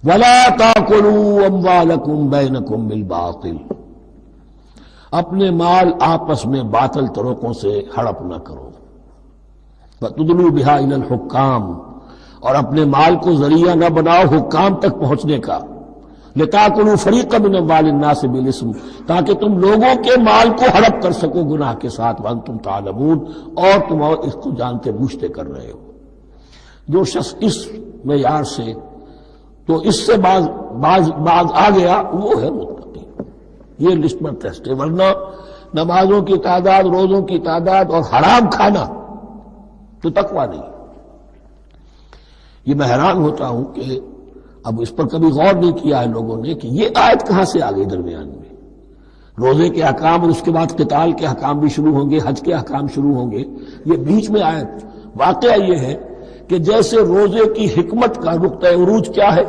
وَلَا تَأْكُلُوا أَمْوَالَكُمْ بَيْنَكُمْ بِالْبَاطِلِ، اپنے مال آپس میں باطل طریقوں سے ہڑپ نہ کرو. وَتُدْلُوا بِهَا إِلَى الْحُكَّامِ، اور اپنے مال کو ذریعہ نہ بناؤ حکام تک پہنچنے کا. لِتَأْكُلُوا فَرِيقًا مِنْ أَمْوَالِ النَّاسِ بِالْإِثْمِ، تاکہ تم لوگوں کے مال کو ہڑپ کر سکو گناہ کے ساتھ. وَأَنْتُمْ تَعْلَمُونَ، اور تم اس کو جانتے بوجھتے کر رہے ہو. جو شخص اس معیار سے تو اس سے باز آ گیا وہ ہے متقی. یہ لسٹ پر ٹیسٹ ہے. ورنہ نمازوں کی تعداد، روزوں کی تعداد اور حرام کھانا تو تقویٰ نہیں. یہ میں حیران ہوتا ہوں کہ اب اس پر کبھی غور نہیں کیا ہے لوگوں نے کہ یہ آیت کہاں سے آ گئی درمیان میں. روزے کے احکام اور اس کے بعد قتال کے احکام بھی شروع ہوں گے، حج کے احکام شروع ہوں گے. یہ بیچ میں آیت. واقعہ یہ ہے کہ جیسے روزے کی حکمت کا نقطہ عروج کیا ہے؟